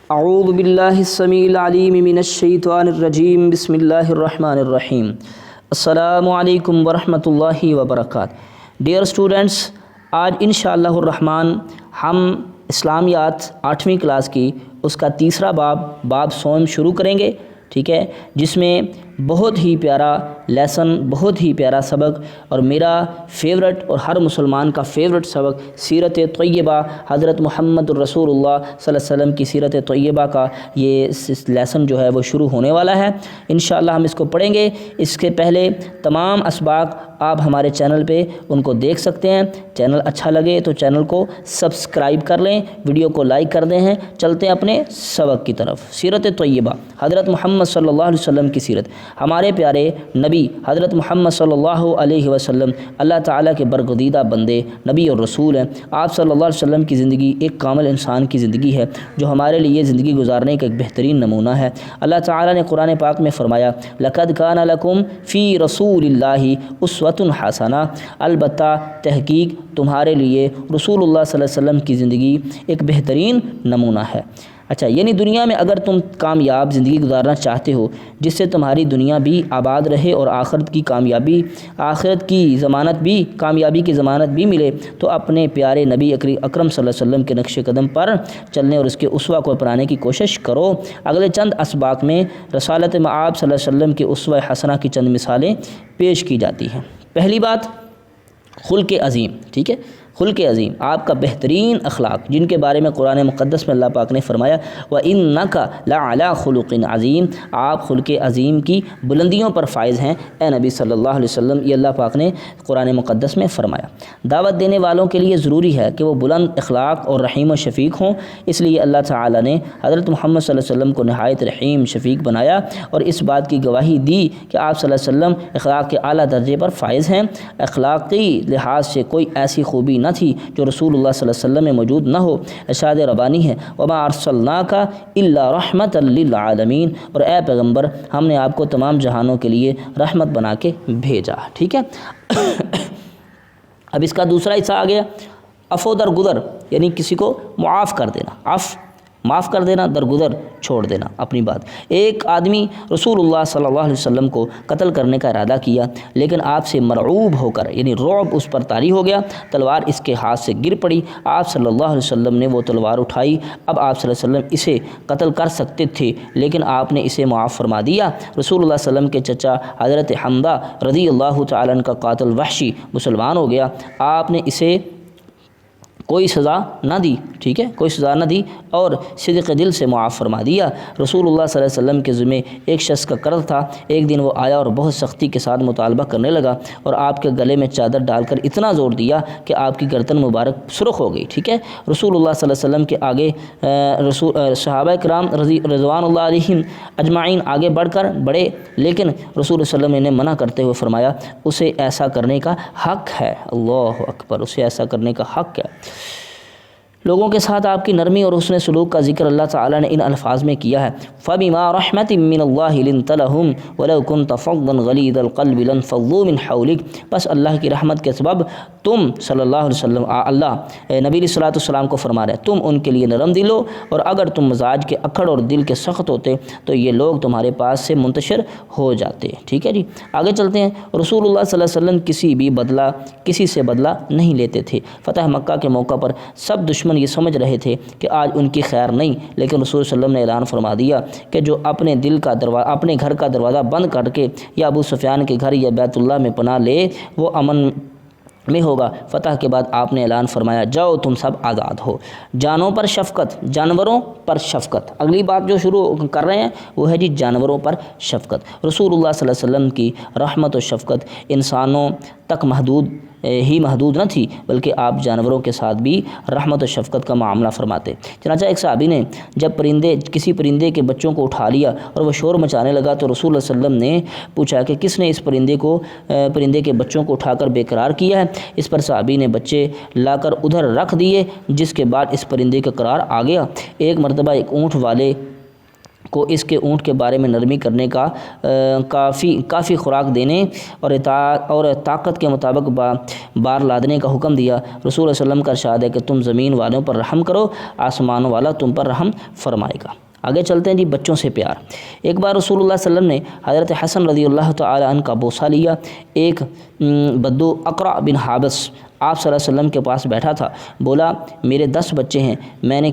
اعوذ باللہ السمیع العلیم من الشیطان الرجیم بسم اللہ الرحمن الرحیم۔ السلام علیکم ورحمۃ اللہ وبرکاتہ۔ ڈیئر اسٹوڈنٹس، آج انشاءاللہ الرحمن ہم اسلامیات 8ویں کلاس کی اس کا تیسرا باب صوم شروع کریں گے، ٹھیک ہے، جس میں بہت ہی پیارا لیسن، بہت ہی پیارا سبق اور میرا فیورٹ اور ہر مسلمان کا فیورٹ سبق سیرت طیبہ حضرت محمد الرسول اللہ صلی اللہ علیہ وسلم کی سیرت طیبہ کا یہ لیسن جو ہے وہ شروع ہونے والا ہے۔ انشاءاللہ ہم اس کو پڑھیں گے۔ اس کے پہلے تمام اسباق آپ ہمارے چینل پہ ان کو دیکھ سکتے ہیں۔ چینل اچھا لگے تو چینل کو سبسکرائب کر لیں، ویڈیو کو لائک کر دیں۔ چلتے ہیں اپنے سبق کی طرف۔ سیرت طیبہ، حضرت محمد صلی اللہ علیہ وسلم کی سیرت۔ ہمارے پیارے نبی حضرت محمد صلی اللہ علیہ وسلم اللہ تعالیٰ کے برگزیدہ بندے، نبی اور رسول ہیں۔ آپ صلی اللہ علیہ وسلم کی زندگی ایک کامل انسان کی زندگی ہے جو ہمارے لیے زندگی گزارنے کا ایک بہترین نمونہ ہے۔ اللہ تعالیٰ نے قرآن پاک میں فرمایا، لَقَدْ كَانَ لَكُمْ فِي رَسُولِ اللَّهِ أُسْوَةٌ حَسَنَةٌ، البتہ تحقیق تمہارے لیے رسول اللہ صلی اللہ علیہ وسلم کی زندگی ایک بہترین نمونہ ہے۔ اچھا، یعنی دنیا میں اگر تم کامیاب زندگی گزارنا چاہتے ہو جس سے تمہاری دنیا بھی آباد رہے اور آخرت کی کامیابی کی ضمانت بھی ملے، تو اپنے پیارے نبی اکرم صلی اللہ علیہ وسلم کے نقش قدم پر چلنے اور اس کے اسوہ کو اپنانے کی کوشش کرو۔ اگلے چند اسباق میں رسالت مآب صلی اللہ علیہ وسلم کے اسوہ حسنہ کی چند مثالیں پیش کی جاتی ہیں۔ پہلی بات، خلق عظیم، ٹھیک ہے، خلق عظیم، آپ کا بہترین اخلاق، جن کے بارے میں قرآن مقدس میں اللہ پاک نے فرمایا، وَإِنَّكَ لَعَلَىٰ خُلُقٍ عَظِيمٍ، آپ خلق عظیم کی بلندیوں پر فائز ہیں اے نبی صلی اللہ علیہ وسلم، یہ اللہ پاک نے قرآن مقدس میں فرمایا۔ دعوت دینے والوں کے لیے ضروری ہے کہ وہ بلند اخلاق اور رحیم و شفیق ہوں، اس لیے اللہ تعالیٰ نے حضرت محمد صلی اللہ علیہ وسلم کو نہایت رحیم شفیق بنایا اور اس بات کی گواہی دی کہ آپ صلی اللہ علیہ وسلم اخلاق کے اعلیٰ درجے پر فائز ہیں۔ اخلاقی لحاظ سے کوئی ایسی خوبی نہ تھی جو رسول اللہ صلی اللہ علیہ وسلم میں موجود نہ ہو۔ ارشاد ربانی ہے، وَمَا أَرْسَلْنَاكَ إِلَّا رَحْمَةً لِّلْعَالَمِينَ، اور اے پیغمبر ہم نے آپ کو تمام جہانوں کے لیے رحمت بنا کے بھیجا، ٹھیک ہے۔ اب اس کا دوسرا حصہ آ گیا، عفو درگزر، یعنی کسی کو معاف کر دینا، معاف کر دینا، درگزر چھوڑ دینا اپنی بات۔ ایک آدمی رسول اللہ صلی اللہ علیہ وسلم کو قتل کرنے کا ارادہ کیا، لیکن آپ سے مرعوب ہو کر، یعنی رعب اس پر طاری ہو گیا، تلوار اس کے ہاتھ سے گر پڑی۔ آپ صلی اللہ علیہ وسلم نے وہ تلوار اٹھائی۔ اب آپ صلی اللہ علیہ وسلم اسے قتل کر سکتے تھے لیکن آپ نے اسے معاف فرما دیا۔ رسول اللہ صلی اللہ علیہ وسلم کے چچا حضرت حمزہ رضی اللہ تعالیٰ عنہ کا قاتل وحشی مسلمان ہو گیا، آپ نے اسے کوئی سزا نہ دی، ٹھیک ہے، کوئی سزا نہ دی اور صدق دل سے معاف فرما دیا۔ رسول اللہ صلی اللہ علیہ وسلم کے ذمے ایک شخص کا قرض تھا۔ ایک دن وہ آیا اور بہت سختی کے ساتھ مطالبہ کرنے لگا اور آپ کے گلے میں چادر ڈال کر اتنا زور دیا کہ آپ کی گردن مبارک سرخ ہو گئی، ٹھیک ہے۔ رسول اللہ صلی اللہ علیہ وسلم کے آگے صحابہ کرام رضوان اللہ علیہم اجمعین آگے بڑھے، لیکن رسول اللہ صلی اللہ علیہ وسلم نے منع کرتے ہوئے فرمایا، اسے ایسا کرنے کا حق ہے، اللہ اکبر، اسے ایسا کرنے کا حق ہے۔ لوگوں کے ساتھ آپ کی نرمی اور حسن سلوک کا ذکر اللہ تعالیٰ نے ان الفاظ میں کیا ہے، فَبِمَا رَحْمَةٍ مِّنَ اللَّهِ لِنْتَ لَهُمْ وَلَوْ كُنْتَ فَظًّا غَلِيظَ الْقَلْبِ لَانفَضُّوا مِنْ حَوْلِكَ، بس اللہ کی رحمت کے سبب تم صلی اللہ علیہ وسلم، اللہ نبی علیہ الصلوۃ والسلام کو فرما رہے ہیں، تم ان کے لیے نرم دل ہو، اور اگر تم مزاج کے اکڑ اور دل کے سخت ہوتے تو یہ لوگ تمہارے پاس سے منتشر ہو جاتے، ٹھیک ہے جی۔ آگے چلتے ہیں۔ رسول اللہ صلی اللہ علیہ وسلم کسی سے بدلہ نہیں لیتے تھے۔ فتح مکہ کے موقع پر سب دشمن یہ سمجھ رہے تھے کہ آج ان کی خیر نہیں، لیکن رسول صلی اللہ علیہ وسلم نے اعلان فرما دیا کہ جو اپنے گھر کا دروازہ بند کر کے یا ابو سفیان کے گھر یا بیت اللہ میں پناہ لے وہ امن میں ہوگا۔ فتح کے بعد آپ نے اعلان فرمایا، جاؤ تم سب آزاد ہو۔ جانوں پر شفقت، جانوروں پر شفقت، اگلی بات جو شروع کر رہے ہیں وہ ہے جی جانوروں پر شفقت۔ رسول اللہ صلی اللہ علیہ وسلم کی رحمت و شفقت انسانوں تک محدود نہ تھی، بلکہ آپ جانوروں کے ساتھ بھی رحمت و شفقت کا معاملہ فرماتے۔ چنانچہ ایک صحابی نے جب کسی پرندے کے بچوں کو اٹھا لیا اور وہ شور مچانے لگا تو رسول اللہ صلی اللہ علیہ وسلم نے پوچھا کہ کس نے اس پرندے کے بچوں کو اٹھا کر بے قرار کیا ہے؟ اس پر صحابی نے بچے لا کر ادھر رکھ دیے، جس کے بعد اس پرندے کا قرار آ گیا۔ ایک مرتبہ ایک اونٹ والے کو اس کے اونٹ کے بارے میں نرمی کرنے کا کافی خوراک دینے اور اطاعت اور طاقت کے مطابق بار لادنے کا حکم دیا۔ رسول اللہ صلی اللہ علیہ وسلم کا ارشاد ہے کہ تم زمین والوں پر رحم کرو، آسمان والا تم پر رحم فرمائے گا۔ آگے چلتے ہیں جی، بچوں سے پیار۔ ایک بار رسول اللہ صلی اللہ علیہ وسلم نے حضرت حسن رضی اللہ تعالی عنہ کا بوسہ لیا۔ ایک بدو اقرع بن حابس آپ صلی اللہ علیہ وسلم کے پاس بیٹھا تھا، بولا میرے 10 بچے ہیں، میں نے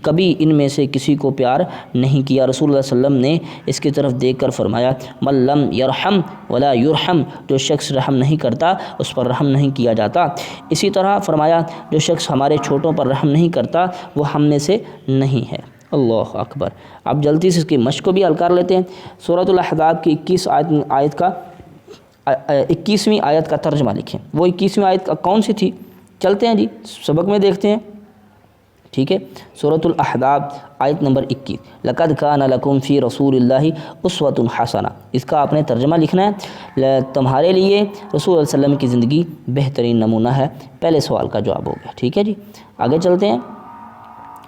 کبھی ان میں سے کسی کو پیار نہیں کیا۔ رسول اللہ صلی اللہ علیہ وسلم نے اس کی طرف دیکھ کر فرمایا من لم یرحم ولا یرحم، جو شخص رحم نہیں کرتا اس پر رحم نہیں کیا جاتا۔ اسی طرح فرمایا جو شخص ہمارے چھوٹوں پر رحم نہیں کرتا وہ ہم میں سے نہیں ہے۔ اللہ اکبر۔ اب جلدی سے اس کی مشق کو بھی حل کر لیتے ہیں۔ سورۃ الاحزاب کی 21ویں آیت کا ترجمہ لکھیں۔ وہ 21ویں آیت کون سی تھی؟ چلتے ہیں جی سبق میں دیکھتے ہیں، ٹھیک ہے۔ سورۃ الاحزاب آیت نمبر 21، لقد کان لکم فی رسول اللہ اسوۃ حسنہ، اس کا آپ نے ترجمہ لکھنا ہے، تمہارے لیے رسول اللہ علیہ وسلم کی زندگی بہترین نمونہ ہے۔ پہلے سوال کا جواب ہو گیا، ٹھیک ہے جی۔ آگے چلتے ہیں،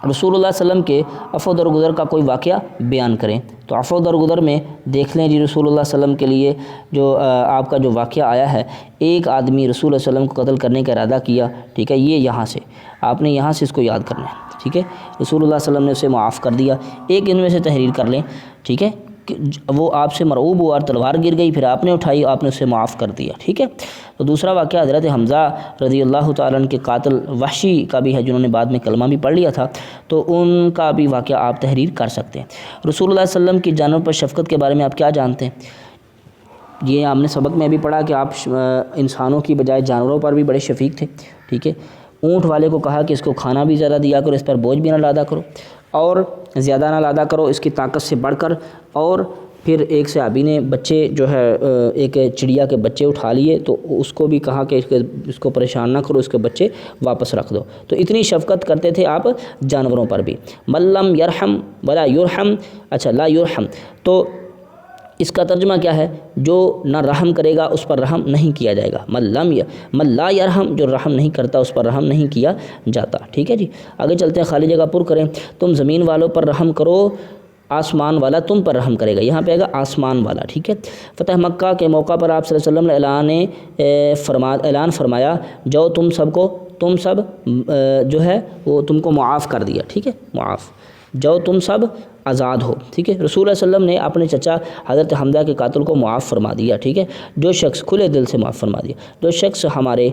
رسول اللہ صلی اللہ علیہ وسلم کے عفو درگزر کا کوئی واقعہ بیان کریں۔ تو عفو درگزر میں دیکھ لیں جی، رسول اللہ صلی اللہ علیہ وسلم کے لیے جو آپ کا جو واقعہ آیا ہے، ایک آدمی رسول اللہ صلی اللہ علیہ وسلم کو قتل کرنے کا ارادہ کیا، ٹھیک ہے، یہ یہاں سے آپ نے یہاں سے اس کو یاد کرنا ہے، ٹھیک ہے۔ رسول اللہ صلی اللہ علیہ وسلم نے اسے معاف کر دیا۔ ایک ان میں سے تحریر کر لیں، ٹھیک ہے، وہ آپ سے مرعوب ہوا اور تلوار گر گئی، پھر آپ نے اٹھائی، آپ نے اسے معاف کر دیا، ٹھیک ہے۔ تو دوسرا واقعہ حضرت حمزہ رضی اللہ تعالیٰ عنہ کے قاتل وحشی کا بھی ہے، جنہوں نے بعد میں کلمہ بھی پڑھ لیا تھا، تو ان کا بھی واقعہ آپ تحریر کر سکتے ہیں۔ رسول اللہ صلی اللہ علیہ وسلم کی جانوروں پر شفقت کے بارے میں آپ کیا جانتے ہیں؟ یہ ہم نے سبق میں بھی پڑھا کہ آپ انسانوں کی بجائے جانوروں پر بھی بڑے شفیق تھے، ٹھیک ہے۔ اونٹ والے کو کہا کہ اس کو کھانا بھی زیادہ دیا کرو، اس پر بوجھ بھی نہ لادا کرو اور زیادہ نہ لادا کرو اس کی طاقت سے بڑھ کر۔ اور پھر ایک صحابی نے بچے جو ہے ایک چڑیا کے بچے اٹھا لیے، تو اس کو بھی کہا کہ اس کو پریشان نہ کرو، اس کے بچے واپس رکھ دو۔ تو اتنی شفقت کرتے تھے آپ جانوروں پر بھی۔ من لم یرحم ولا یرحم، اچھا لا یرحم، تو اس کا ترجمہ کیا ہے؟ جو نہ رحم کرے گا اس پر رحم نہیں کیا جائے گا۔ من لا یرحم، جو رحم نہیں کرتا اس پر رحم نہیں کیا جاتا، ٹھیک ہے جی۔ آگے چلتے ہیں، خالی جگہ پر کریں۔ تم زمین والوں پر رحم کرو، آسمان والا تم پر رحم کرے گا، یہاں پہ آئے گا آسمان والا، ٹھیک ہے۔ فتح مکہ کے موقع پر آپ صلی اللہ علیہ وسلم نے اعلان فرمایا جو تم سب جو ہے وہ تم کو معاف کر دیا، ٹھیک ہے، معاف، جو تم سب آزاد ہو، ٹھیک ہے۔ رسول اللہ صلی اللہ علیہ وسلم نے اپنے چچا حضرت حمزہ کے قاتل کو معاف فرما دیا، ٹھیک ہے۔ جو شخص کھلے دل سے معاف فرما دیا، جو شخص ہمارے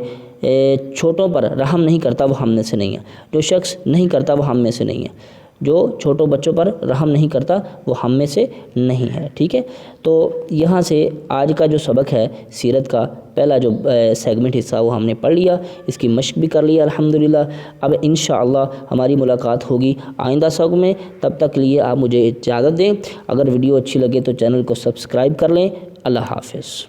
چھوٹوں پر رحم نہیں کرتا وہ ہم میں سے نہیں ہے، جو شخص نہیں کرتا وہ ہم میں سے نہیں ہے، جو چھوٹوں بچوں پر رحم نہیں کرتا وہ ہم میں سے نہیں ہے، ٹھیک ہے۔ تو یہاں سے آج کا جو سبق ہے سیرت کا پہلا جو سیگمنٹ حصہ وہ ہم نے پڑھ لیا، اس کی مشق بھی کر لیا الحمدللہ۔ اب انشاءاللہ ہماری ملاقات ہوگی آئندہ سبق میں، تب تک لیے آپ مجھے اجازت دیں۔ اگر ویڈیو اچھی لگے تو چینل کو سبسکرائب کر لیں۔ اللہ حافظ۔